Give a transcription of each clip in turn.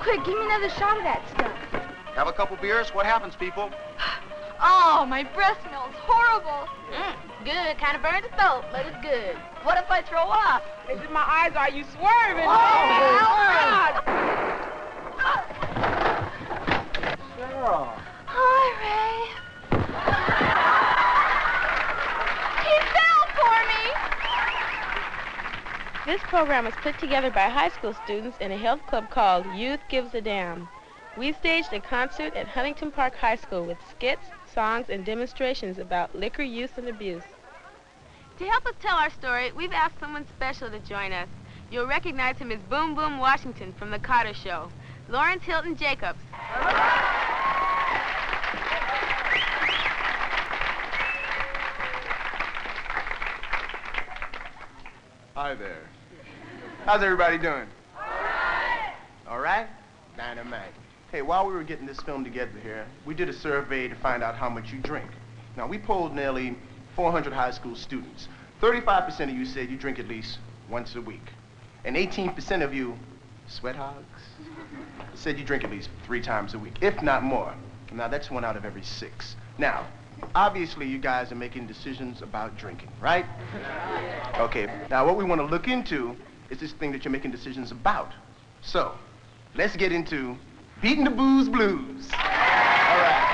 Quick, give me another shot of that stuff. Have a couple beers? What happens, people? Oh, my breath smells horrible. Good. Kind of burns the throat, but it's good. What if I throw up? Is it my eyes? Are you swerving? Oh, God! Sarah. Hi, Ray. He fell for me. This program is put together by high school students in a health club called Youth Gives a Damn. We staged a concert at Huntington Park High School with skits, songs, and demonstrations about liquor use and abuse. To help us tell our story, we've asked someone special to join us. You'll recognize him as Boom Boom Washington from The Carter Show, Lawrence Hilton-Jacobs. Hi there. How's everybody doing? All right? Dynamite. Hey, while we were getting this film together here, we did a survey to find out how much you drink. Now, we polled nearly 400 high school students. 35% of you said you drink at least once a week. And 18% of you, sweat hogs, said you drink at least 3 times a week, if not more. Now, that's 1 out of every 6. Now, obviously, you guys are making decisions about drinking, right? Okay, now what we want to look into is this thing that you're making decisions about. So, let's get into beating the booze blues. All right.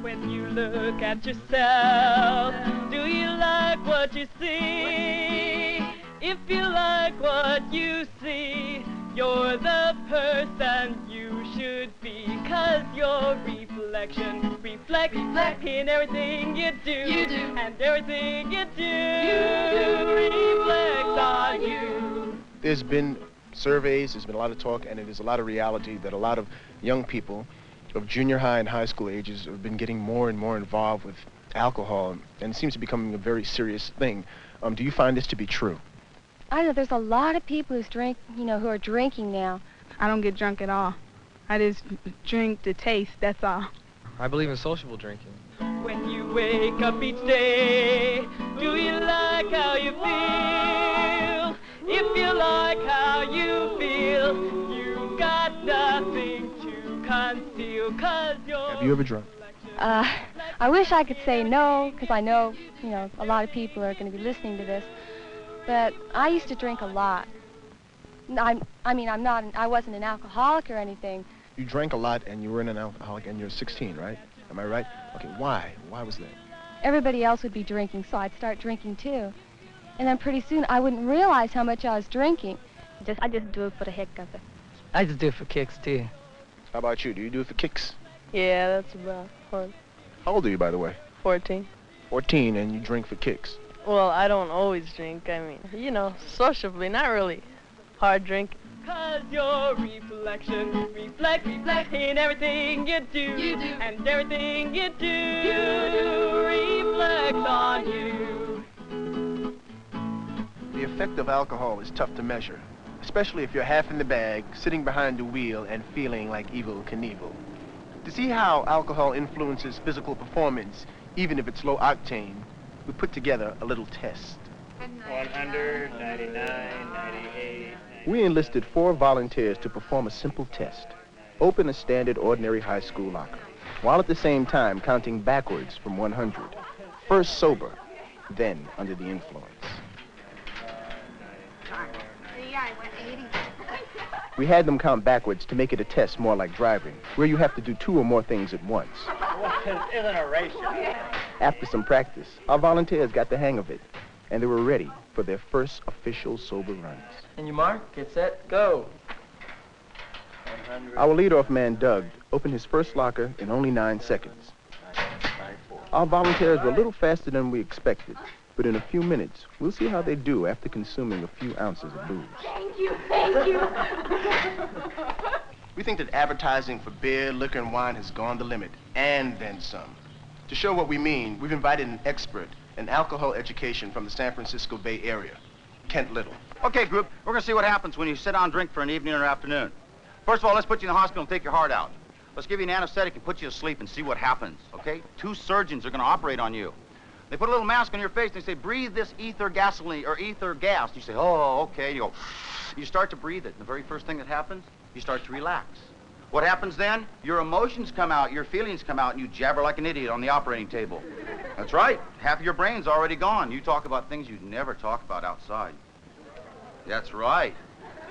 When you look at yourself, do you like what you see? If you like what you see, you're the person you should be, 'cause your reflection reflects in everything you do. And everything you do reflects on you. There's been surveys, there's been a lot of talk, and it is a lot of reality that a lot of young people of junior high and high school ages have been getting more and more involved with alcohol, and it seems to be becoming a very serious thing. Do you find this to be true? I know there's a lot of people who drink, who are drinking now. I don't get drunk at all. I just drink to taste, that's all. I believe in sociable drinking. When you wake up each day, do you like how you feel? If you like how you feel, you got nothing to conceal, 'cause you're... Have you ever drunk? I wish I could say no, because I know, a lot of people are going to be listening to this. But I used to drink a lot. I wasn't an alcoholic or anything. You drank a lot and you were an alcoholic and you're 16, right? Am I right? Okay, why? Why was that? Everybody else would be drinking, so I'd start drinking too. And then pretty soon I wouldn't realize how much I was drinking. I just do it for the heck of it. I just do it for kicks, too. How about you? Do you do it for kicks? Yeah, that's about fun. How old are you, by the way? 14. 14, and you drink for kicks. Well, I don't always drink. I mean, sociably, not really hard drink. 'Cause your reflection reflects in everything you do. And everything you do reflects on you. The effect of alcohol is tough to measure, especially if you're half in the bag, sitting behind the wheel, and feeling like Evel Knievel. To see how alcohol influences physical performance, even if it's low octane, we put together a little test. 100, 99, 98... We enlisted 4 volunteers to perform a simple test. Open a standard ordinary high school locker, while at the same time counting backwards from 100. First sober, then under the influence. We had them count backwards to make it a test more like driving, where you have to do 2 or more things at once. This isn't a race. After some practice, our volunteers got the hang of it, and they were ready for their first official sober runs. And you mark, get set, go. Our leadoff man, Doug, opened his first locker in only 9 seconds. Our volunteers were a little faster than we expected, but in a few minutes, we'll see how they do after consuming a few ounces of booze. Thank you. We think that advertising for beer, liquor, and wine has gone the limit, and then some. To show what we mean, we've invited an expert in alcohol education from the San Francisco Bay Area, Kent Little. Okay, group, we're going to see what happens when you sit down and drink for an evening or afternoon. First of all, let's put you in the hospital and take your heart out. Let's give you an anesthetic and put you to sleep and see what happens, okay? 2 surgeons are going to operate on you. They put a little mask on your face, and they say, breathe this ether gasoline, or ether gas. You say, oh, okay. You go, you start to breathe it. And the very first thing that happens, you start to relax. What happens then? Your emotions come out, your feelings come out, and you jabber like an idiot on the operating table. That's right. Half of your brain's already gone. You talk about things you'd never talk about outside. That's right.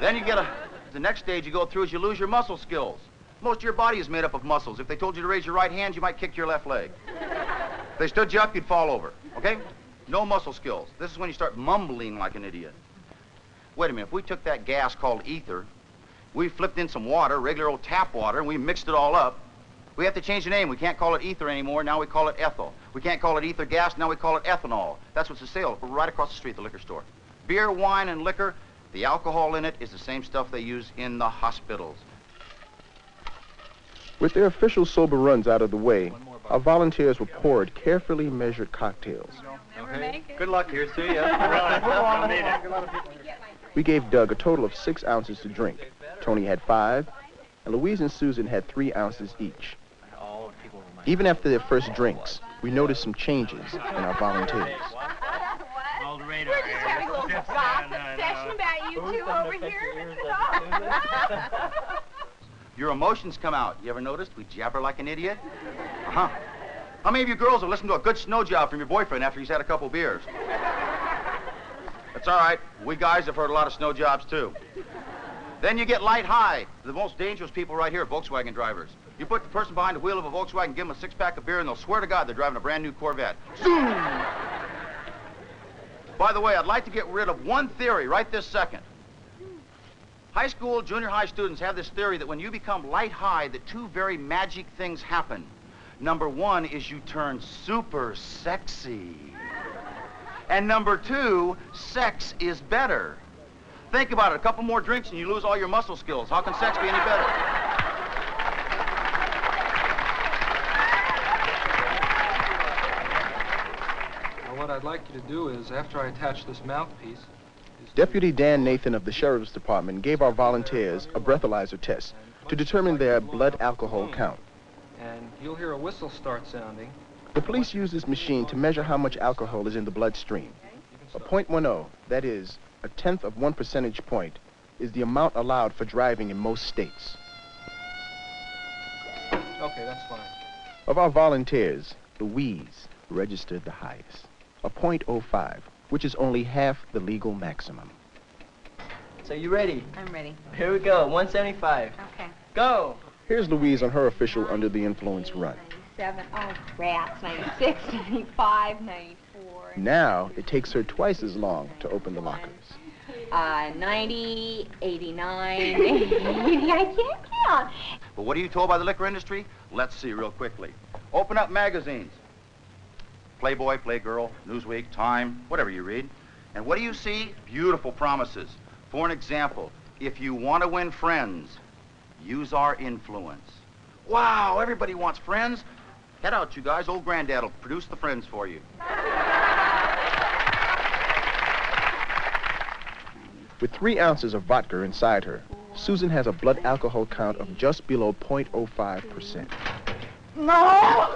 Then you get the next stage you go through is you lose your muscle skills. Most of your body is made up of muscles. If they told you to raise your right hand, you might kick your left leg. If they stood you up, you'd fall over, okay? No muscle skills. This is when you start mumbling like an idiot. Wait a minute, if we took that gas called ether, we flipped in some water, regular old tap water, and we mixed it all up, we have to change the name. We can't call it ether anymore, now we call it ethyl. We can't call it ether gas, now we call it ethanol. That's what's for sale right across the street at the liquor store. Beer, wine, and liquor, the alcohol in it is the same stuff they use in the hospitals. With their official sober runs out of the way, our volunteers were poured carefully measured cocktails. Okay. Good luck. Here's to you. We gave Doug a total of 6 ounces to drink. Tony had 5, and Louise and Susan had 3 ounces each. Even after their first drinks, we noticed some changes in our volunteers. We're just having a little gossip session about you two over here. Your emotions come out. You ever noticed we jabber like an idiot? Uh-huh. How many of you girls have listened to a good snow job from your boyfriend after he's had a couple beers? That's all right. We guys have heard a lot of snow jobs, too. Then you get light high. The most dangerous people right here are Volkswagen drivers. You put the person behind the wheel of a Volkswagen, give them a 6-pack of beer, and they'll swear to God they're driving a brand new Corvette. Zoom! By the way, I'd like to get rid of one theory right this second. High school, junior high students have this theory that when you become light high, that 2 very magic things happen. Number 1 is you turn super sexy. And number 2, sex is better. Think about it, a couple more drinks and you lose all your muscle skills. How can sex be any better? Well, what I'd like you to do is, after I attach this mouthpiece, Deputy Dan Nathan of the Sheriff's Department gave our volunteers a breathalyzer test to determine their blood alcohol count. and you'll hear a whistle start sounding. The police use this machine to measure how much alcohol is in the bloodstream. A .10, that is, 1/10 of 1 percentage point, is the amount allowed for driving in most states. Okay, that's fine. Of our volunteers, Louise registered the highest, a .05, which is only half the legal maximum. So you ready? I'm ready. Here we go, 175. Okay. Go! Here's Louise on her official under the influence run. 97, oh, rats, 96, 95, 94. Now, it takes her twice as long to open the lockers. 90, 89, 80, I can't count. But what are you told by the liquor industry? Let's see real quickly. Open up magazines. Playboy, Playgirl, Newsweek, Time, whatever you read. And what do you see? Beautiful promises. For an example, if you want to win friends, use our influence. Wow, everybody wants friends. Head out, you guys. Old Granddad will produce the friends for you. With 3 ounces of vodka inside her, Susan has a blood alcohol count of just below 0.05%. No!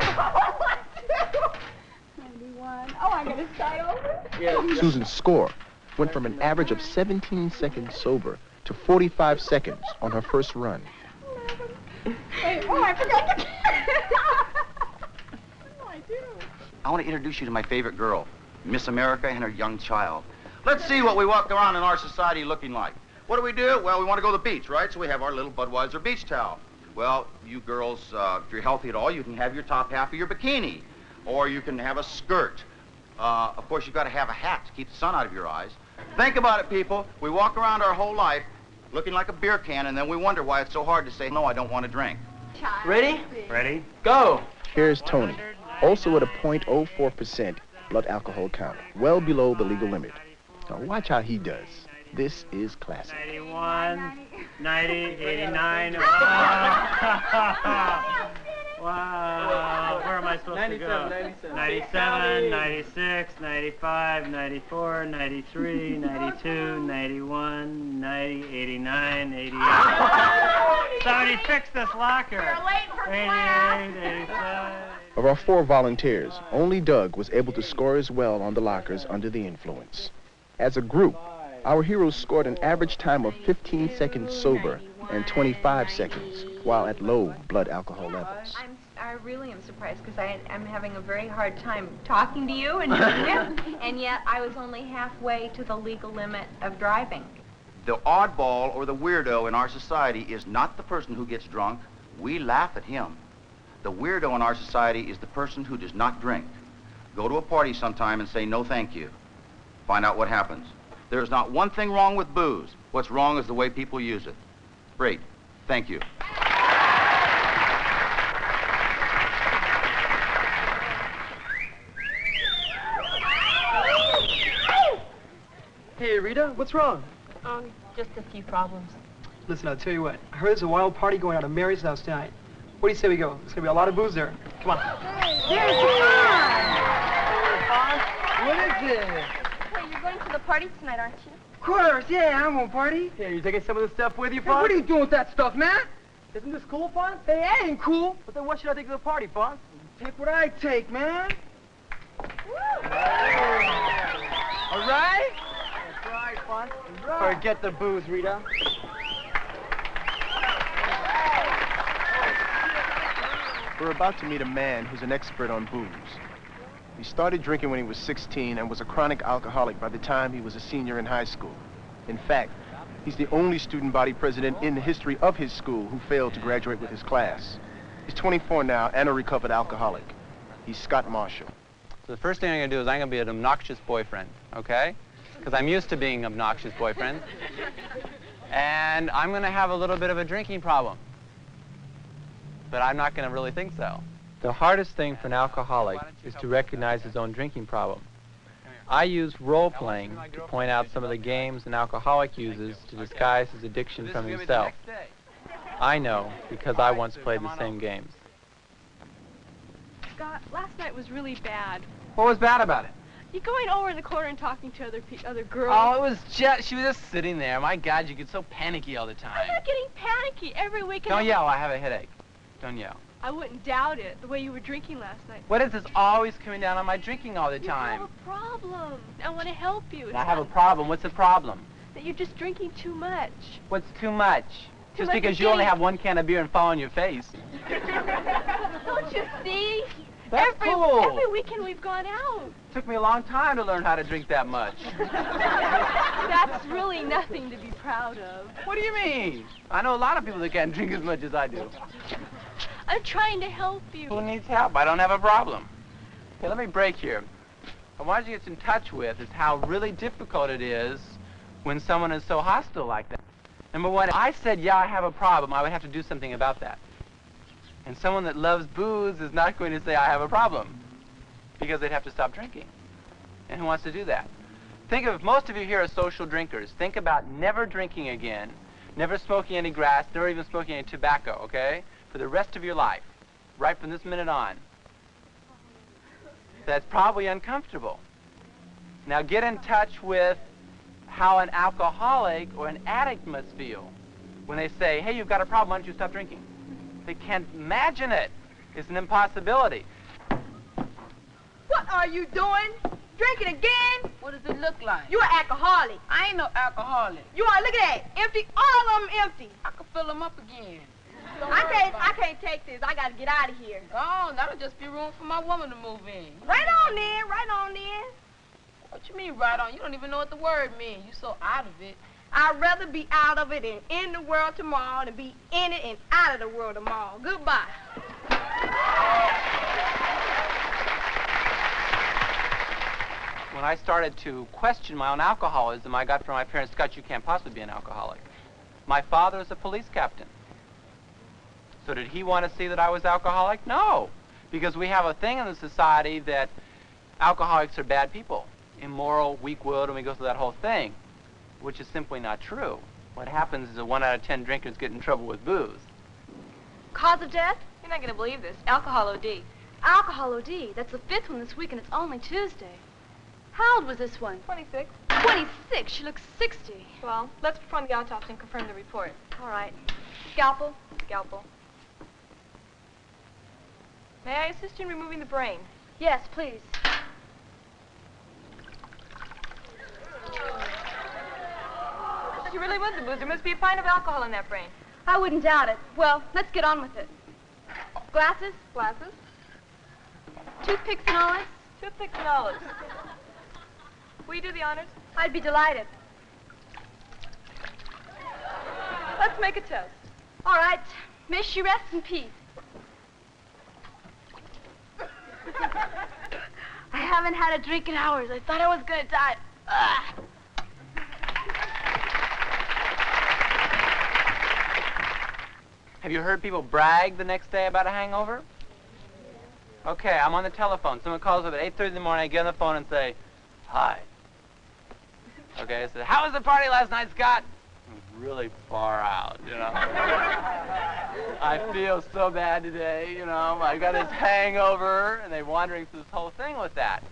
91. Oh, I'm going to start over? Yes. Susan's score went from an average of 17 seconds sober to 45 seconds on her first run. Wait, oh, I forgot to... I want to introduce you to my favorite girl, Miss America and her young child. Let's see what we walk around in our society looking like. What do? Well, we want to go to the beach, right? So we have our little Budweiser beach towel. Well, you girls, if you're healthy at all, you can have your top half of your bikini. Or you can have a skirt. Of course, you've got to have a hat to keep the sun out of your eyes. Think about it, people. We walk around our whole life looking like a beer can, and then we wonder why it's so hard to say, no, I don't want to drink. Ready? Ready? Go! Here's Tony, also at a 0.04% blood alcohol count, well below the legal limit. Now watch how he does. This is classic. 91, 90, 89. Wow. Where am I supposed to go? 97, 96, 95, 94, 93, 92, 91, 90, 89, 88. Somebody fix this locker. We're late for class. 88, 87. Of our 4 volunteers, only Doug was able to score as well on the lockers under the influence. As a group, our heroes scored an average time of 15 seconds sober and 25 seconds while at low blood alcohol levels. I really am surprised because I'm having a very hard time talking to you and and yet I was only halfway to the legal limit of driving. The oddball or the weirdo in our society is not the person who gets drunk. We laugh at him. The weirdo in our society is the person who does not drink. Go to a party sometime and say no thank you. Find out what happens. There's not one thing wrong with booze. What's wrong is the way people use it. Great. Thank you. Hey, Rita, what's wrong? Just a few problems. Listen, I'll tell you what. I heard there's a wild party going on at Mary's house tonight. What do you say we go? There's gonna be a lot of booze there. Come on. There's John! What is it? Hey, you're going to the party tonight, aren't you? Of course, yeah, I'm gonna party. Hey, you taking some of the stuff with you, Hey, Fonz? what are you doing with that stuff, man? Isn't this cool, Fonz? Hey, that ain't cool. But then what should I take to the party, Fonz? Take what I take, man. All right? That's right, Fonz. Right. Forget the booze, Rita. We're about to meet a man who's an expert on booze. He started drinking when he was 16 and was a chronic alcoholic by the time he was a senior in high school. In fact, he's the only student body president in the history of his school who failed to graduate with his class. He's 24 now and a recovered alcoholic. He's Scott Marshall. So the first thing I'm going to do is I'm going to be an obnoxious boyfriend, okay? Because I'm used to being an obnoxious boyfriend. And I'm going to have a little bit of a drinking problem. But I'm not going to really think so. The hardest thing for an alcoholic is to recognize his own drinking problem. I use role-playing to point out some of the games an alcoholic uses to disguise his addiction from himself. I know because I once played the same games. Scott, last night was really bad. What was bad about it? You going over in the corner and talking to other girls. Oh, it was just, she was just sitting there. My God, you get so panicky all the time. I'm not getting panicky every week. Don't yell, I have a headache. Don't yell. I wouldn't doubt it, the way you were drinking last night. What is this always coming down on my drinking all the time? You have a problem. I want to help you. I have a problem. What's the problem? That you're just drinking too much. What's too much? Too Just much because you only have one can of beer and fall on your face. Don't you see? That's cool. Every weekend we've gone out. Took me a long time to learn how to drink that much. That's really nothing to be proud of. What do you mean? I know a lot of people that can't drink as much as I do. I'm trying to help you. Who needs help? I don't have a problem. Okay, let me break here. What I want you to get in touch with is how really difficult it is when someone is so hostile like that. Number one, if I said, yeah, I have a problem, I would have to do something about that. And someone that loves booze is not going to say, I have a problem, because they'd have to stop drinking. And who wants to do that? Think of, most of you here are social drinkers. Think about never drinking again, never smoking any grass, never even smoking any tobacco, okay? For the rest of your life, right from this minute on. That's probably uncomfortable. Now get in touch with how an alcoholic or an addict must feel when they say, hey, you've got a problem, why don't you stop drinking? They can't imagine it. It's an impossibility. What are you doing? Drinking again? What does it look like? You're an alcoholic. I ain't no alcoholic. You are. Look at that. Empty. All of them empty. I can fill them up again. I can't take this. I gotta get out of here. Oh, that'll just be room for my woman to move in. Right on then. Right on then. What you mean right on? You don't even know what the word means. You so out of it. I'd rather be out of it and in the world tomorrow than be in it and out of the world tomorrow. Goodbye. When I started to question my own alcoholism, I got from my parents, Scott, you can't possibly be an alcoholic. My father is a police captain. So did he want to see that I was alcoholic? No, because we have a thing in the society that alcoholics are bad people, immoral, weak-willed, and we go through that whole thing, which is simply not true. What happens is that 1 out of 10 drinkers get in trouble with booze. Cause of death? You're not going to believe this. Alcohol OD. Alcohol OD? That's the 5th one this week, and it's only Tuesday. How old was this one? 26. 26? She looks 60. Well, let's perform the autopsy and confirm the report. All right. Scalpel. Scalpel. May I assist you in removing the brain? Yes, please. If you really want the booze, there must be a pint of alcohol in that brain. I wouldn't doubt it. Well, let's get on with it. Glasses? Glasses? Toothpicks and all this? Toothpicks and olives. Will you do the honors? I'd be delighted. Let's make a toast. All right. May she rest in peace. I haven't had a drink in hours. I thought I was going to die. Ugh. Have you heard people brag the next day about a hangover? Okay, I'm on the telephone. Someone calls up at 8:30 in the morning. I get on the phone and say, "Hi." Okay, I said, "How was the party last night, Scott?" It was really far out, you know. I feel so bad today, you know. I got this hangover, and they're wandering through this whole thing with that,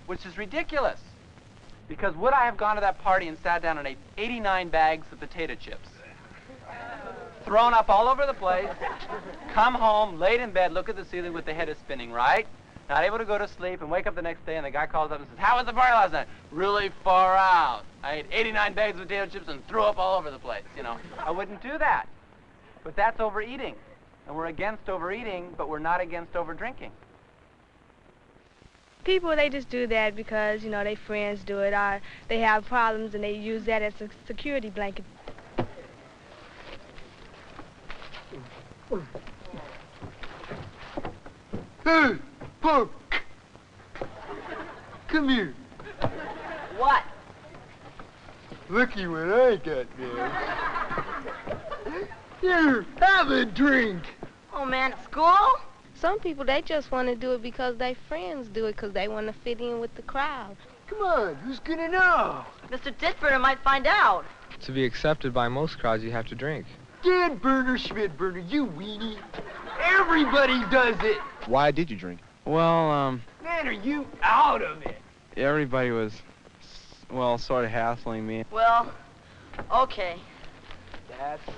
which is ridiculous. Because would I have gone to that party and sat down and ate 89 bags of potato chips? Thrown up all over the place, come home, laid in bed, look at the ceiling with the head is spinning, right? Not able to go to sleep and wake up the next day and the guy calls up and says, "How was the party last night?" Really far out. I ate 89 bags of potato chips and threw up all over the place, you know. I wouldn't do that. But that's overeating. And we're against overeating, but we're not against over-drinking. People, they just do that because, you know, their friends do it, or they have problems and they use that as a security blanket. Hey, Punk! Come here. What? Looky what I got there. Here, have a drink. Oh, man, at school? Some people, they just want to do it because their friends do it because they want to fit in with the crowd. Come on, who's gonna know? Mr. Titburner might find out. To be accepted by most crowds, you have to drink. Dan Burner, Schmidt Burner, you weenie. Everybody does it. Why did you drink? Well, Man, are you out of it? everybody was, well, sort of hassling me. Well, okay. That's right.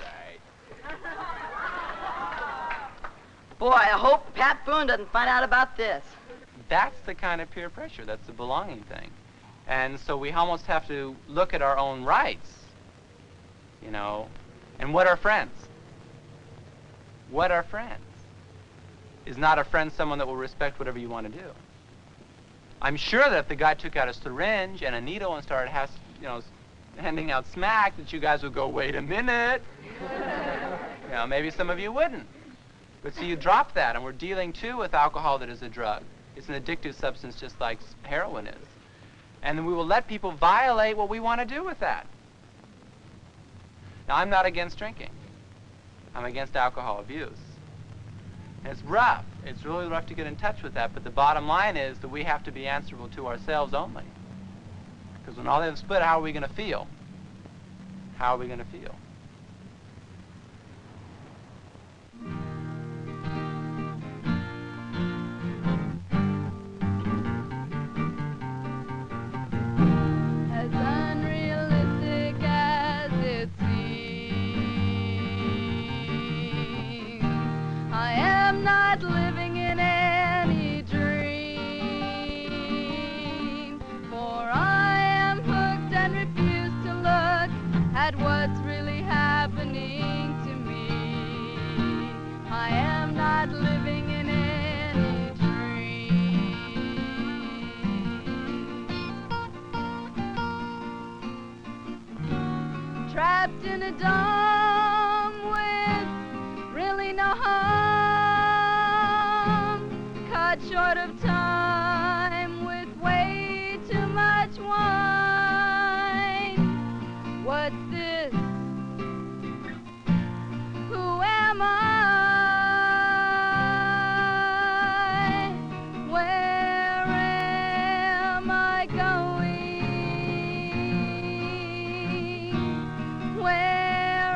Boy, I hope Pat Boone doesn't find out about this. That's the kind of peer pressure. That's the belonging thing. And so we almost have to look at our own rights, you know. And what are friends? What are friends? Is not a friend someone that will respect whatever you want to do? I'm sure that if the guy took out a syringe and a needle and started, handing out smack, that you guys would go, "Wait a minute." You know, maybe some of you wouldn't. But see, you drop that, and we're dealing, too, with alcohol that is a drug. It's an addictive substance just like heroin is. And then we will let people violate what we want to do with that. Now, I'm not against drinking. I'm against alcohol abuse. And it's rough. It's really rough to get in touch with that, but the bottom line is that we have to be answerable to ourselves only. Because when all they have split, how are we going to feel? How are we going to feel? As unrealistic as it seems, I am not living in any dream, for I am hooked and refuse to look at what's really happening to me. I am not living in any dream. Trapped in a dome with really no home, cut short of time with way too much wine. What's this? Who am I? Where am I going? Where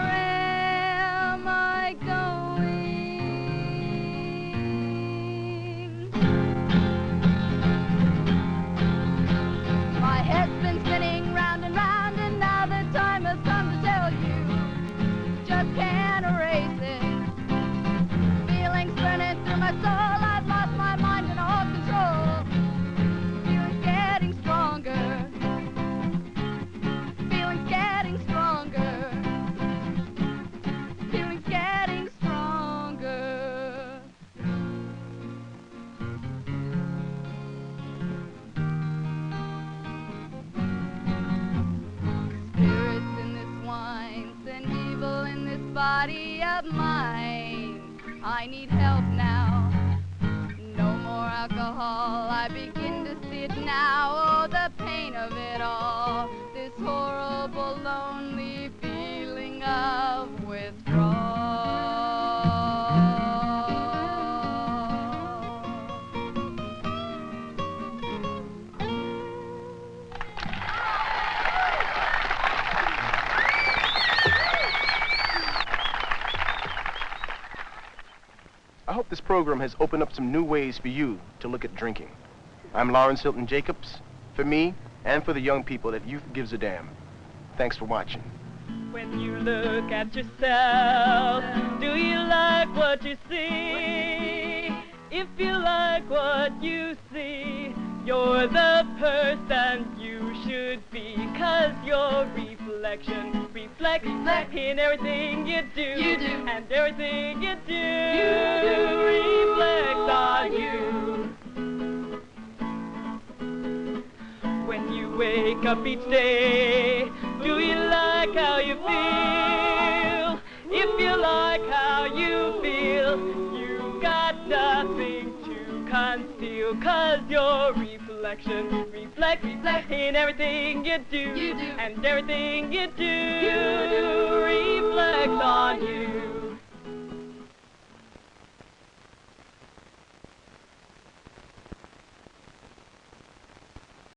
body of mine. I need help now. No more alcohol, I begin to see it now. Oh, the pain of it all. This horrible, lonely feeling of withdrawal. I hope this program has opened up some new ways for you to look at drinking. I'm Lawrence Hilton-Jacobs. For me, and for the young people at Youth Gives a Damn. Thanks for watching. When you look at yourself, do you like what you see? If you like what you see, you're the person you should be. 'Cause your reflection reflects in everything you do. And everything you do reflects on you. When you wake up each day, do you like how you feel? If you like how you feel, you got nothing to conceal. 'Cause your reflection reflects in everything you do. And everything you do